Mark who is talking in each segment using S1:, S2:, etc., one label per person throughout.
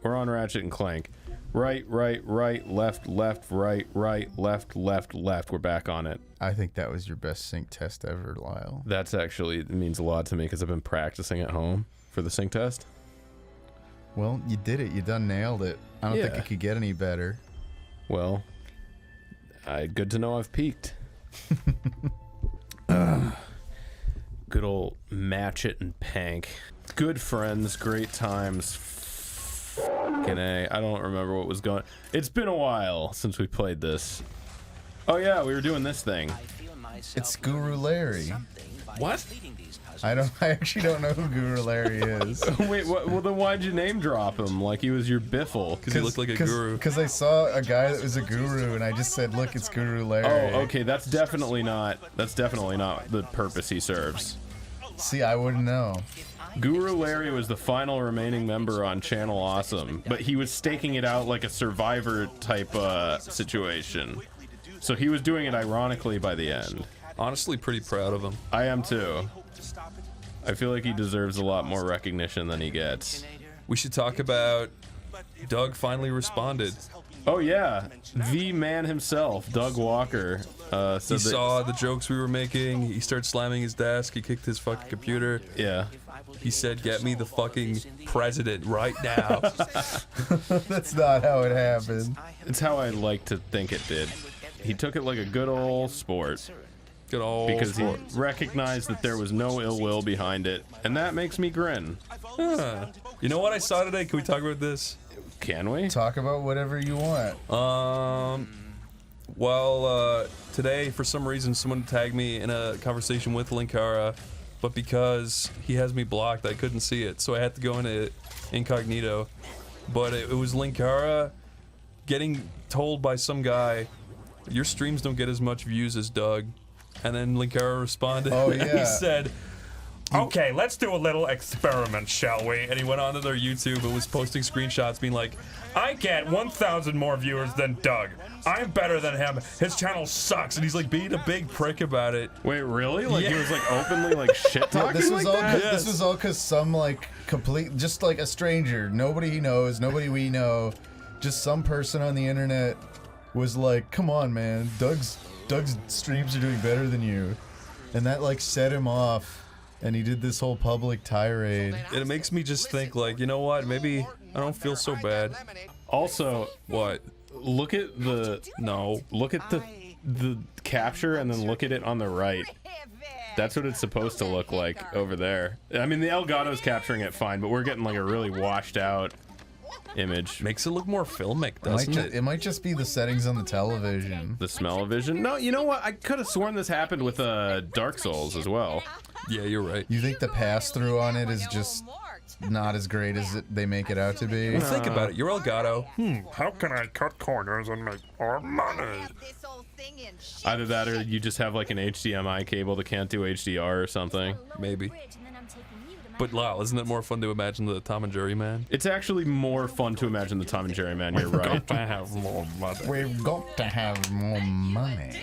S1: We're on Ratchet and Clank. Right, left, left, left. We're back on it.
S2: I think that was your best sync test ever, Lyle.
S1: That's actually, it means a lot to me because I've been practicing at home for the sync test.
S2: Well, you did it. You done nailed it. I don't think it could get any better.
S1: Well, good to know I've peaked. Good old Matchet and Pank. Good friends, great times. Fucking A. I don't remember what was going. It's been a while since we played this. Oh yeah, we were doing this thing.
S2: It's Guru Larry.
S1: What?
S2: I actually don't know who Guru Larry is.
S1: Wait, what? Well, then why'd you name drop him like he was your biffle?
S3: Because he looked like a guru.
S2: Because I saw a guy that was a guru, and I just said, "Look, it's Guru Larry."
S1: Oh, okay. That's definitely not the purpose he serves.
S2: See, I wouldn't know.
S1: Guru Larry was the final remaining member on Channel Awesome, but he was staking it out like a Survivor type situation. So he was doing it ironically by the end.
S3: Honestly, pretty proud of him.
S1: I am too. I feel like he deserves a lot more recognition than he gets.
S3: We should talk about Doug finally responded.
S1: Oh yeah, the man himself, Doug Walker.
S3: He saw the jokes we were making. He started slamming his desk. He kicked his fucking computer.
S1: Yeah.
S3: He said, "Get me the fucking president right now."
S2: That's not how it happened.
S1: It's how I like to think it did. He took it like a good old sport.
S3: Good old
S1: because
S3: sport.
S1: he recognized that there was no ill will behind it, and that makes me grin.
S3: Huh. You know what I saw today? Can we talk about this?
S1: Can we?
S2: Talk about whatever you want.
S3: Well, today, for some reason, someone tagged me in a conversation with Linkara, but because he has me blocked, I couldn't see it, so I had to go into incognito. But it was Linkara getting told by some guy, "Your streams don't get as much views as Doug." And then Linkara responded, he said, "Okay, let's do a little experiment, shall we?" And he went onto their YouTube and was posting screenshots being like, "I get 1,000 more viewers than Doug. I'm better than him. His channel sucks." And he's like being a big prick about it.
S1: Wait, really? Like he was like openly like shit talking
S2: this was
S1: like
S2: all
S1: that?
S2: This was all because some like just like a stranger, nobody he knows, nobody we know, just some person on the internet was like, "Come on, man, Doug's streams are doing better than you," and that like set him off. And he did this whole public tirade.
S3: And it makes me just think, like, you know what? Maybe I don't feel so bad.
S1: Also,
S3: what?
S1: Look at the Look at the capture and then look at it on the right. That's what it's supposed to look like over there. I mean, the Elgato's capturing it fine, but we're getting like a really washed out image.
S3: Makes it look more filmic, doesn't it?
S2: It might just be the settings on the television.
S1: The smell-o-vision? No, you know what? I could have sworn this happened with Dark Souls as well.
S3: Yeah, you're right.
S2: You think the pass-through on it is just not as great as they make it out to be?
S3: Well, think about it. You're Elgato.
S4: How can I cut corners and make more money?
S1: Either that or you just have like an HDMI cable that can't do HDR or something.
S3: Maybe. But Lyle, isn't it more fun to imagine the Tom and Jerry man?
S1: It's actually more fun to imagine the Tom and Jerry man, you're right.
S3: We've got to have more money.
S2: We've got to have more money.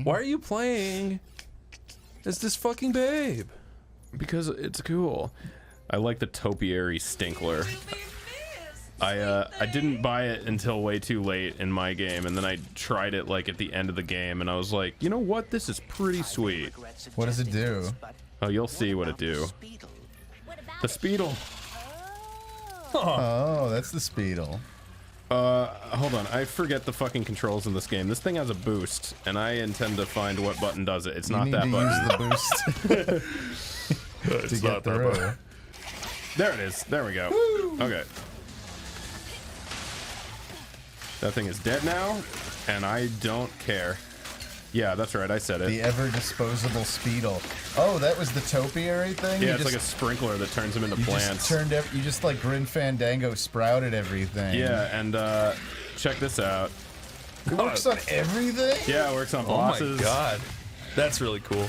S3: Why are you playing as this fucking babe?
S1: Because it's cool. I like the topiary stinkler. I didn't buy it until way too late in my game, and then I tried it like at the end of the game, and I was like, you know what? This is pretty sweet.
S2: What does it do?
S1: Oh, you'll see what it do. The Speedle.
S2: Oh, that's the Speedle.
S1: Hold on. I forget the fucking controls in this game. This thing has a boost, and I intend to find what button does it. It's not that button.
S2: Use the boost to get through.
S1: There it is. There we go.
S2: Woo.
S1: Okay. That thing is dead now, and I don't care. Yeah, that's right. I said it.
S2: The ever-disposable Speedle. Oh, that was the topiary thing?
S1: Yeah, it's like a sprinkler that turns them into plants.
S2: You just like Grim Fandango sprouted everything.
S1: Yeah, and check this out.
S2: It works on everything?
S1: Yeah, it works on bosses.
S3: Oh my god. That's really cool.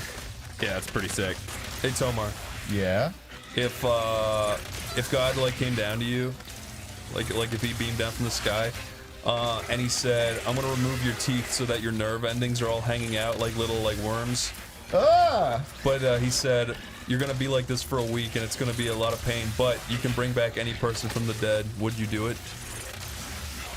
S1: Yeah, it's pretty sick.
S3: Hey, Tomar.
S2: Yeah?
S3: If God like came down to you, like if he beamed down from the sky, and he said, "I'm gonna remove your teeth so that your nerve endings are all hanging out like little like worms."
S2: Ah!
S3: But he said, you're gonna be like this for a week and it's gonna be a lot of pain, but you can bring back any person from the dead. Would you do it?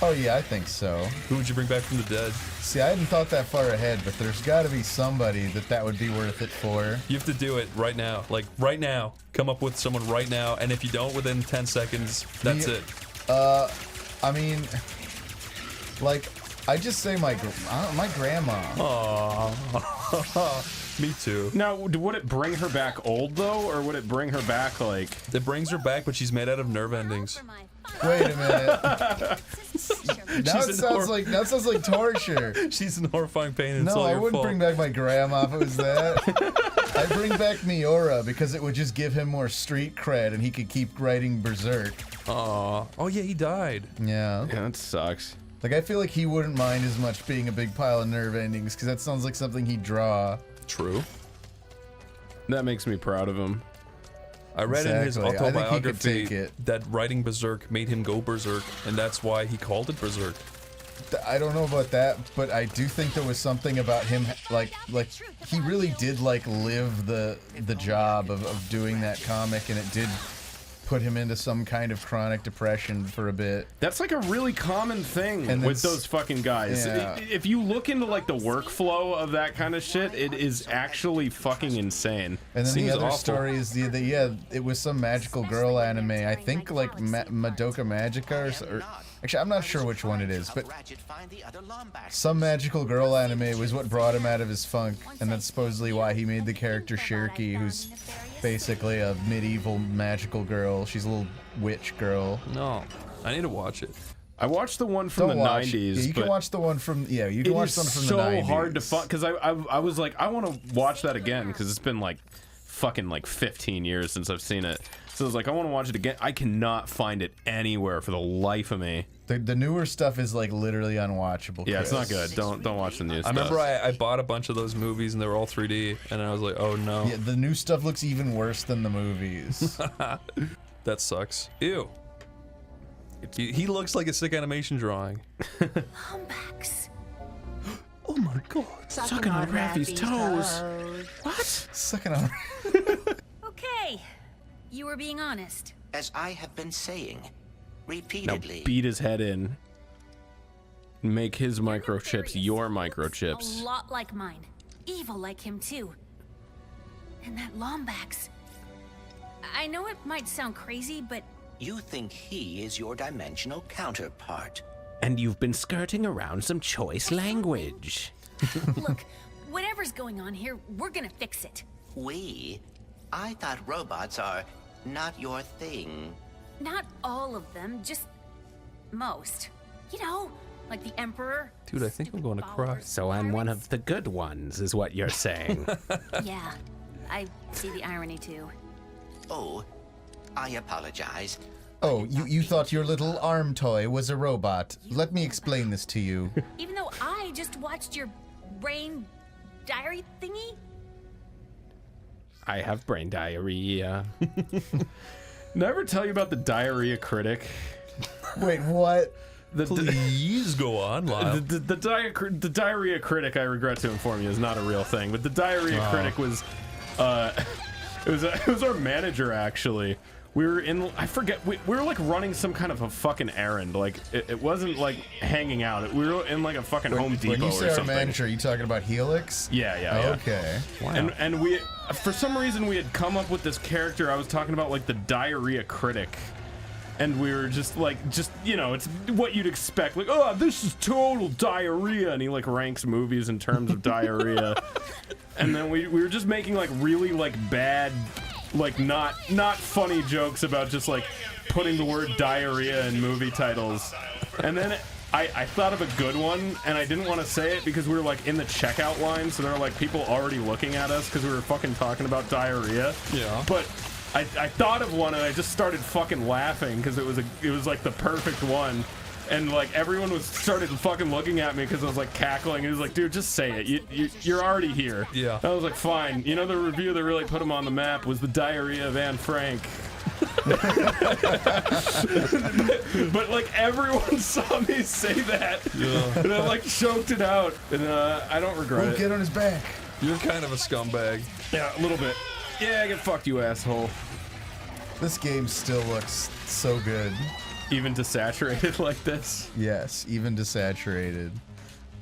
S2: Oh yeah, I think so.
S3: Who would you bring back from the dead?
S2: See, I hadn't thought that far ahead, but there's got to be somebody that would be worth it for.
S3: You have to do it right now. Like, right now. Come up with someone right now, and if you don't within 10 seconds, that's it.
S2: I mean, like, I just say my grandma.
S3: Aww. Me too.
S1: Now, would it bring her back old, though, or would it bring her back, like...
S3: It brings her back, but she's made out of nerve endings.
S2: Wait a minute. Now it sounds like torture.
S3: She's in horrifying pain, and it's
S2: No,
S3: all
S2: I
S3: your
S2: wouldn't
S3: fault.
S2: bring back my grandma if it was that. I'd bring back Miura because it would just give him more street cred and he could keep writing Berserk.
S3: Aw. Oh yeah, he died.
S2: Yeah.
S1: Yeah, that sucks.
S2: Like, I feel like he wouldn't mind as much being a big pile of nerve endings because that sounds like something he'd draw.
S3: True.
S1: That makes me proud of him.
S3: I read in his
S2: Exactly. I think he could
S3: autobiography
S2: take it.
S3: that writing Berserk made him go Berserk, and that's why he called it Berserk.
S2: I don't know about that, but I do think there was something about him, like he really did like live the job of doing that comic, and it did put him into some kind of chronic depression for a bit.
S1: That's like a really common thing
S2: And
S1: with
S2: then
S1: those fucking guys.
S2: Yeah.
S1: If you look into like the workflow of that kind of shit, it is actually fucking insane.
S2: And then
S1: Seems
S2: the other
S1: awful.
S2: story is yeah, it was some magical girl anime. I think like Madoka Magica or actually I'm not sure which one it is, but some magical girl anime was what brought him out of his funk, and that's supposedly why he made the character Shirky, who's basically a medieval magical girl. She's a little witch girl.
S3: No, I need to watch it.
S1: I watched the one from
S2: Don't
S1: the
S2: watch.
S1: 90s.
S2: Yeah, you can
S1: but
S2: watch the one from you can
S1: it
S2: watch
S1: is
S2: something from
S1: so
S2: the 90s.
S1: hard to find because I was like, I want to watch that again because it's been like fucking like 15 years since I've seen it. So I was like, I want to watch it again. I cannot find it anywhere for the life of me.
S2: The newer stuff is like literally unwatchable.
S1: Yeah, it's
S2: Chris.
S1: not good. Don't watch the new
S3: I
S1: stuff.
S3: remember I bought a bunch of those movies and they were all 3D, and I was like, oh no.
S2: Yeah, the new stuff looks even worse than the movies.
S3: That sucks. Ew. He looks like a sick animation drawing.
S5: Lombax.
S3: Oh my god.
S1: Sucking on Raffy's toes. What?
S2: Sucking on.
S5: Okay, you were being honest.
S6: As I have been saying
S1: Now
S6: repeatedly.
S1: beat his head in. Make his microchips your
S5: A
S1: microchips.
S5: lot like mine. Evil like him too. And that Lombax. I know it might sound crazy, but
S6: You think he is your dimensional counterpart.
S1: And you've been skirting around some choice language.
S5: look, whatever's going on here, we're gonna fix it.
S6: We? I thought robots are not your thing.
S5: Not all of them, just most. You know, like the Emperor.
S3: Dude, I think I'm going to cry.
S1: So I'm one of the good ones, is what you're saying.
S5: Yeah, I see the irony too.
S6: Oh, I apologize.
S2: Oh, you thought your little arm toy was a robot. Let me explain this to you.
S5: Even though I just watched your brain diary thingy?
S1: I have brain diarrhea. Never tell you about the diarrhea critic.
S2: Wait, what?
S3: Please go on, Lyle.
S1: The diarrhea critic, I regret to inform you, is not a real thing. But the diarrhea critic was, it was our manager actually. We were in, I forget, we were like running some kind of a fucking errand. Like it wasn't like hanging out. We were in like a fucking Home Depot
S2: When you say
S1: or
S2: our
S1: something.
S2: manager, are you talking about Helix?
S1: Yeah.
S2: Okay.
S3: Wow.
S1: And we, for some reason, we had come up with this character. I was talking about like the diarrhea critic. And we were just you know, it's what you'd expect. Like, oh, this is total diarrhea. And he like ranks movies in terms of diarrhea. And then we were just making like really like bad, like not funny jokes about just like putting the word diarrhea in movie titles. And then I thought of a good one, and I didn't want to say it because we were like in the checkout line. So there were like people already looking at us because we were fucking talking about diarrhea.
S3: Yeah.
S1: But I thought of one and I just started fucking laughing because it was like the perfect one, and like everyone started fucking looking at me because I was like cackling. It was like, dude, just say it. You're already here.
S3: Yeah.
S1: I was like, fine. You know, the review that really put him on the map was the diarrhea of Anne Frank. But like everyone saw me say that, and I like choked it out, and I don't regret
S2: We'll
S1: it.
S2: get on his back.
S3: You're kind of a scumbag.
S1: Yeah, a little bit. Yeah, get fucked, you asshole.
S2: This game still looks so good.
S1: Even desaturated like this.
S2: Yes, even desaturated.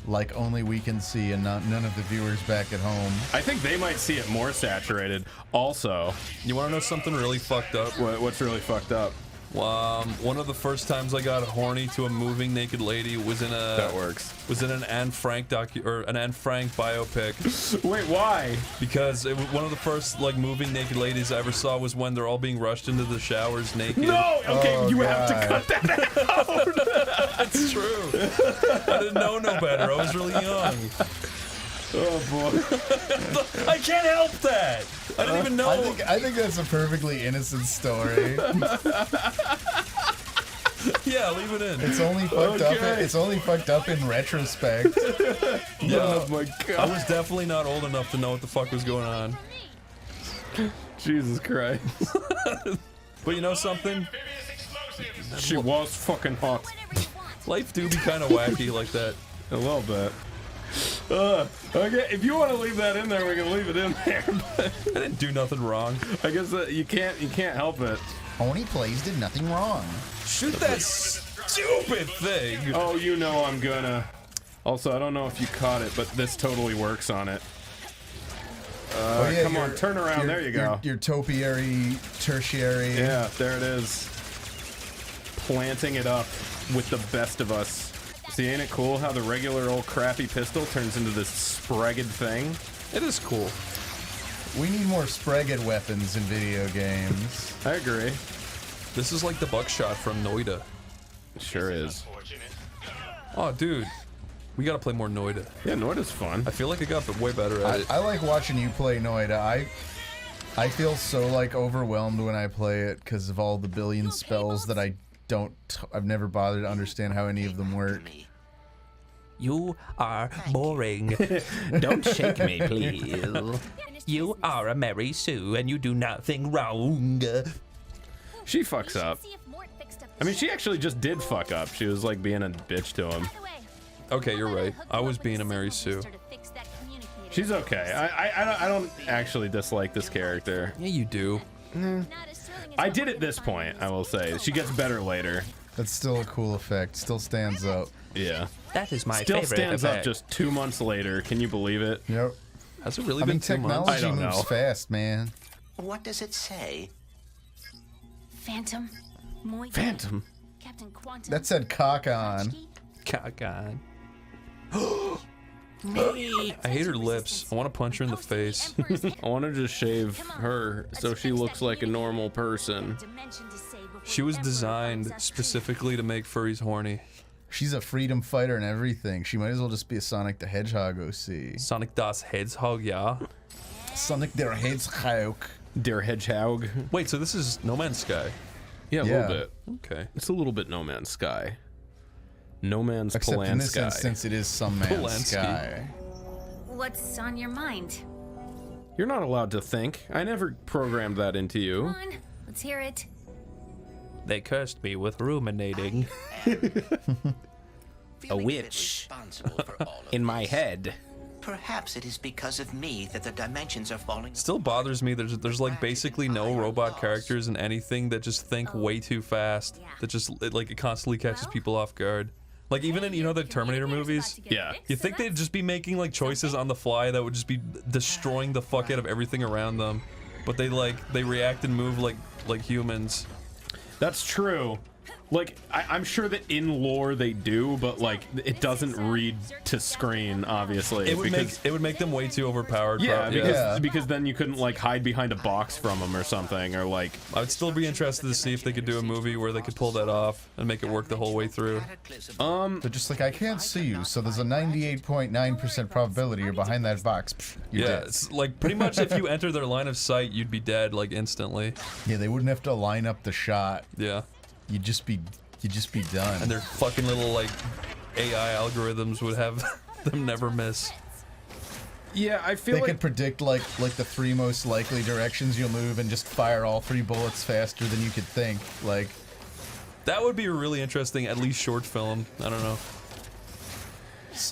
S2: Like only we can see and none of the viewers back at home.
S1: I think they might see it more saturated. Also,
S3: You want to know something really fucked up?
S1: what's really fucked up?
S3: One of the first times I got horny to a moving naked lady was in
S1: That works.
S3: an Anne Frank an Anne Frank biopic.
S1: Wait, why?
S3: Because it was one of the first like moving naked ladies I ever saw was when they're all being rushed into the showers naked.
S1: No! Okay,
S2: Oh,
S1: you have to
S2: God.
S1: cut that out.
S3: That's true. I didn't know no better. I was really young.
S1: Oh, boy.
S3: I can't help that. I didn't even know.
S2: I think that's a perfectly innocent story.
S3: Yeah, leave it in.
S2: It's only fucked up.
S1: Okay.
S2: It's only fucked up in retrospect.
S1: Oh, my
S3: I
S1: God.
S3: was definitely not old enough to know what the fuck was going on.
S1: Jesus Christ.
S3: But you know something?
S1: She was fucking hot.
S3: Life do be kind of wacky like that.
S1: A little bit. Okay, if you want to leave that in there, we can leave it in there. But
S3: I didn't do nothing wrong.
S1: I guess you can't help it.
S2: OneyPlays did nothing wrong.
S3: Shoot that stupid thing.
S1: Oh, you know I'm gonna. Also, I don't know if you caught it, but this totally works on it.
S2: Oh, yeah,
S1: Come on,
S2: your-
S1: turn around. There you go.
S2: Your topiary, tertiary.
S1: Yeah, there it is. Planting it up with the best of us. See, ain't it cool how the regular old crappy pistol turns into this spragged thing?
S3: It is cool.
S2: We need more spragged weapons in video games.
S1: I agree.
S3: This is like the buckshot from Noida.
S1: It sure is.
S3: Oh, dude. We gotta play more Noida.
S1: Yeah, Noida's fun.
S3: I feel like I got way better at it.
S2: I like watching you play Noida. I feel so like overwhelmed when I play it because of all the billion spells that I've never bothered to understand how any of them work.
S7: You are boring. Don't shake me, please. You are a Mary Sue, and you do nothing wrong.
S1: She fucks up. I mean, she actually just did fuck up. She was like being a bitch to him.
S3: Okay, you're right. I was being a Mary Sue.
S1: She's okay. I don't actually dislike this character.
S3: Yeah, you do.
S1: I did at this point, I will say. She gets better later.
S2: That's still a cool effect. Still stands up.
S1: Yeah.
S7: That is my
S1: Still
S7: favorite
S1: stands up
S7: effect.
S1: just 2 months later. Can you believe it?
S2: Yep.
S3: Has it really
S2: I
S3: been
S2: mean,
S3: 2 months?
S2: technology
S1: I don't
S2: moves
S1: know.
S2: fast, man.
S6: What does it say?
S5: Phantom. Moi.
S1: Phantom.
S5: Captain Quantum.
S2: That said cock on.
S3: God. I hate her lips. I want to punch her in the face.
S1: I want to just shave her so she looks like a normal person.
S3: She was designed specifically to make furries horny.
S2: She's a freedom fighter and everything. She might as well just be a Sonic the Hedgehog OC.
S3: Sonic das Hedgehog, yeah.
S2: Sonic der Hedgehog.
S1: Der Hedgehog.
S3: Wait, so this is No Man's Sky?
S1: Yeah, a
S2: Yeah.
S1: little bit.
S3: Okay.
S1: It's a little bit No Man's Sky. No Man's
S2: Except in this
S1: Polanski.
S2: instance, it is some man's
S3: Polanski.
S2: sky.
S5: What's on your mind?
S1: You're not allowed to think. I never programmed that into
S5: Come
S1: you.
S5: on, let's hear it.
S7: They cursed me with ruminating
S6: Feeling
S7: witch
S6: responsible for all of
S7: in my
S6: this.
S7: head.
S6: Perhaps it is because of me that the dimensions are falling.
S3: Still bothers me. There's like basically no robot characters in anything that just think way too fast. That just it constantly catches people off guard. Like even in the Terminator movies.
S1: Yeah.
S3: You think they'd just be making like choices on the fly that would just be destroying the fuck out of everything around them, but they react and move like humans.
S1: That's true. Like, I'm sure that in lore they do, but like it doesn't read to screen, obviously.
S3: It would make them way too overpowered.
S1: yeah,
S3: probably.
S1: because then you couldn't like hide behind a box from them or something, or like
S3: I'd still be interested to see if they could do a movie where they could pull that off and make it work the whole way through.
S2: They're just like, I can't see you, so there's a 98.9% probability you're behind that box. Pfft, you're
S3: Yeah,
S2: dead.
S3: it's like pretty much if you enter their line of sight, you'd be dead like instantly.
S2: Yeah, they wouldn't have to line up the shot.
S3: Yeah,
S2: You'd just be done.
S3: and their fucking little like AI algorithms would have them never miss.
S1: yeah, I feel
S2: They
S1: like
S2: could predict like the 3 most likely directions you'll move and just fire all 3 bullets faster than you could think. Like,
S3: That would be a really interesting, at least short film. I don't know.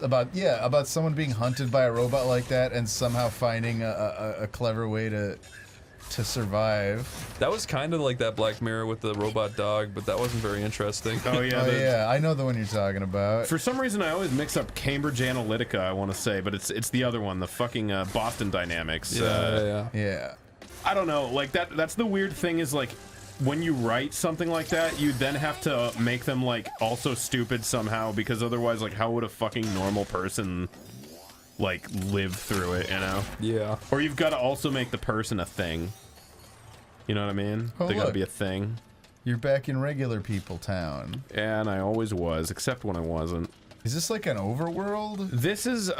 S2: about someone being hunted by a robot like that and somehow finding a clever way to to survive.
S3: That was kind of like that Black Mirror with the robot dog, but that wasn't very interesting.
S1: Oh yeah,
S2: Oh yeah, I know the one you're talking about.
S1: For some reason, I always mix up Cambridge Analytica. I want to say, but it's the other one, the fucking Boston Dynamics.
S2: Yeah.
S1: I don't know. Like that's the weird thing is like when you write something like that, you then have to make them like also stupid somehow because otherwise, like, how would a fucking normal person like live through it? You know?
S3: Yeah.
S1: Or you've got to also make the person a thing. You know what I mean?
S2: Oh,
S1: They got to
S2: look.
S1: be a thing.
S2: You're back in regular people town.
S1: And I always was, except when I wasn't.
S2: Is this like an overworld?
S1: This is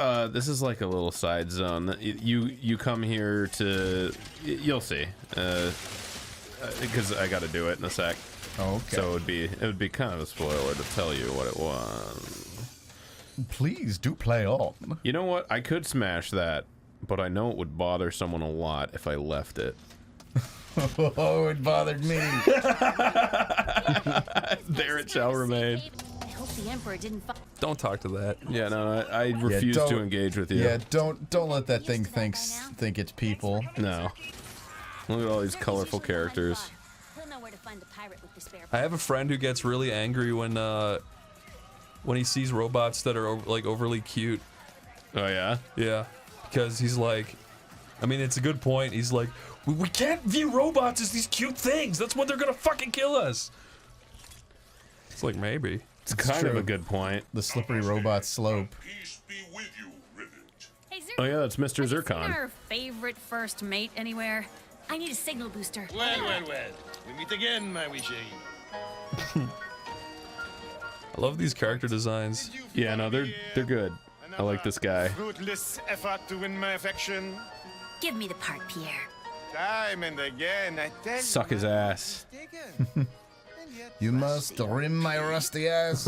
S1: like a little side zone. You come here to, you'll see, because I got to do it in a sec.
S2: Oh, okay.
S1: So it would be kind of a spoiler to tell you what it was.
S2: Please do play on.
S1: You know what? I could smash that, but I know it would bother someone a lot if I left it.
S2: Oh, it bothered me.
S1: There it shall remain.
S5: I hope the Emperor didn't
S3: Don't talk to that.
S1: Yeah, no, I refuse to
S2: don't-
S1: engage with you.
S2: Yeah, don't let that thing think it's people.
S1: No. Look at all these colorful characters.
S5: He'll know where to find the pirate with the spare
S3: I have a friend who gets really angry when he sees robots that are like overly cute.
S1: Oh yeah?
S3: Yeah, because he's like, I mean, it's a good point. He's like, we can't view robots as these cute things. That's when they're gonna fucking kill us. It's like maybe.
S1: It's kind of
S2: true.
S1: a good point.
S2: The slippery robot slope.
S4: Peace be with you, Rivet.
S5: Hey, Zir-
S1: Oh yeah, that's Mr.
S5: Have you seen
S1: Zircon.
S5: our favorite first mate anywhere? I need a signal booster.
S8: Well. We meet again, my wee Shaggy.
S3: I love these character designs.
S1: Yeah, no, they're good. I like this guy.
S8: Fruitless effort to win my affection.
S5: Give me the part, Pierre.
S8: Time and again, I tell
S1: Suck his ass.
S2: You must rim my rusty ass.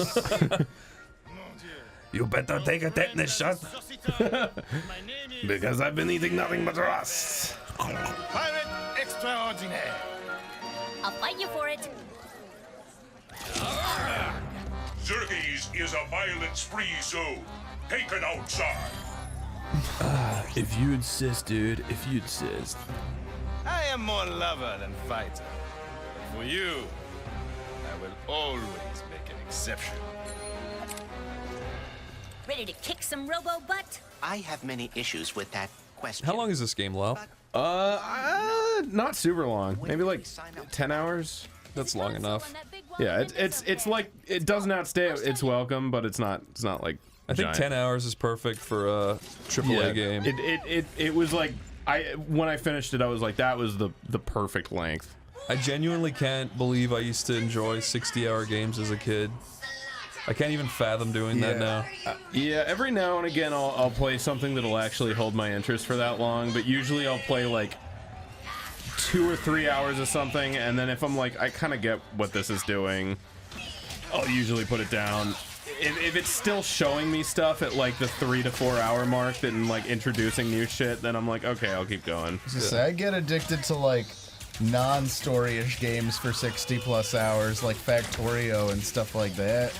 S3: You better take a tetanus shot.
S1: Because I've been eating nothing but rust.
S8: Pirate extraordinaire.
S5: I'll fight you for it.
S4: Xerxes is a violence-free zone. Take it outside.
S3: If you insist, dude. If you insist.
S8: I am more lover than fighter. For you, I will always make an exception.
S5: Ready to kick some robo butt?
S6: I have many issues with that question.
S3: How long is this game, Lau?
S1: Not super long. Maybe like 10 hours.
S3: That's long enough.
S1: Yeah, it's like it doesn't outstay its welcome, but it's not like.
S3: I think
S1: giant.
S3: 10 hours is perfect for a AAA game.
S1: It was like when I finished it, I was like that was the perfect length.
S3: I genuinely can't believe I used to enjoy 60-hour games as a kid. I can't even fathom doing that now.
S1: Yeah, every now and again I'll play something that'll actually hold my interest for that long, but usually I'll play like 2 or 3 hours of something, and then if I'm like I kind of get what this is doing, I'll usually put it down. If it's still showing me stuff at like the 3 to 4 hour mark and like introducing new shit, then I'm like, okay, I'll keep going.
S2: I get addicted to like non-story-ish games for 60 plus hours, like Factorio and stuff like that.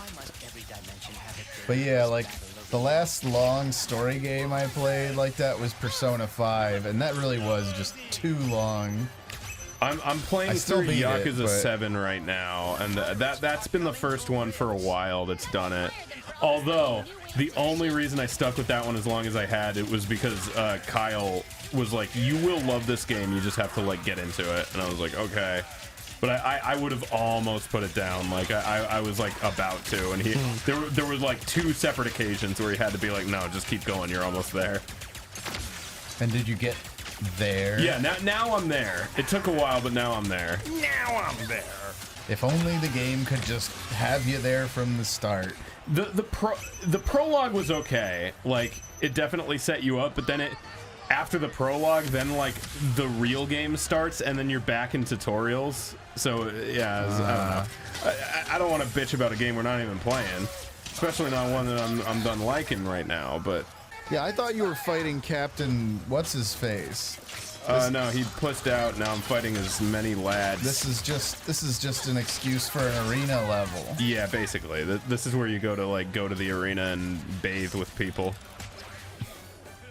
S2: But yeah, like the last long story game I played like that was Persona 5, and that really was just too long.
S1: I'm playing
S2: I still
S1: through
S2: beat it,
S1: Yakuza
S2: but-
S1: 7 right now, and that's been the first one for a while that's done it. Although the only reason I stuck with that one as long as I had it was because Kyle was like, "You will love this game. You just have to like get into it." And I was like, "Okay." But I would have almost put it down. Like I was like about to, and there was like 2 separate occasions where he had to be like, "No, just keep going. You're almost there."
S2: And did you get there?
S1: Yeah, now I'm there. It took a while, but now I'm there.
S2: If only the game could just have you there from the start.
S1: The prologue was okay. Like it definitely set you up, but then after the prologue, then like the real game starts, and then you're back in tutorials. So yeah, I don't know. I don't want to bitch about a game we're not even playing, especially not one that I'm done liking right now. But
S2: Yeah, I thought you were fighting Captain What's-His-Face.
S1: no, he pushed out. Now I'm fighting as many lads.
S2: This is just an excuse for an arena level.
S1: Yeah, basically. This is where you go to the arena and bathe with people.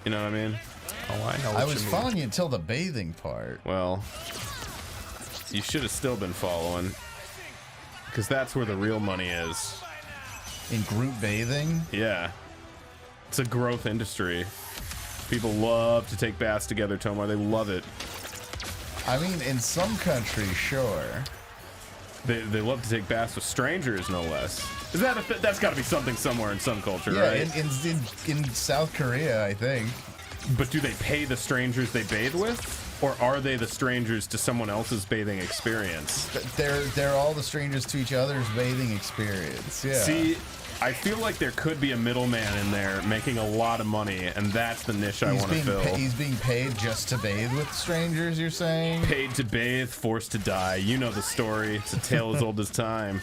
S1: You know what I mean?
S3: Oh, I know.
S2: I
S3: what
S2: was
S3: you mean.
S2: following you until the bathing part.
S1: Well, you should have still been following, because that's where the real money is.
S2: In group bathing?
S1: Yeah. It's a growth industry. People love to take baths together, Tomar. They love it.
S2: I mean, in some countries, sure.
S1: They love to take baths with strangers, no less. Is that that's got to be something somewhere in some culture,
S2: Yeah,
S1: right?
S2: in South Korea, I think.
S1: But do they pay the strangers they bathe with, or are they the strangers to someone else's bathing experience?
S2: They're all the strangers to each other's bathing experience. Yeah.
S1: See, I feel like there could be a middleman in there making a lot of money, and that's the niche I want to fill.
S2: He's being paid just to bathe with strangers, you're saying?
S1: Paid to bathe, forced to die. You know the story. It's a tale as old as time.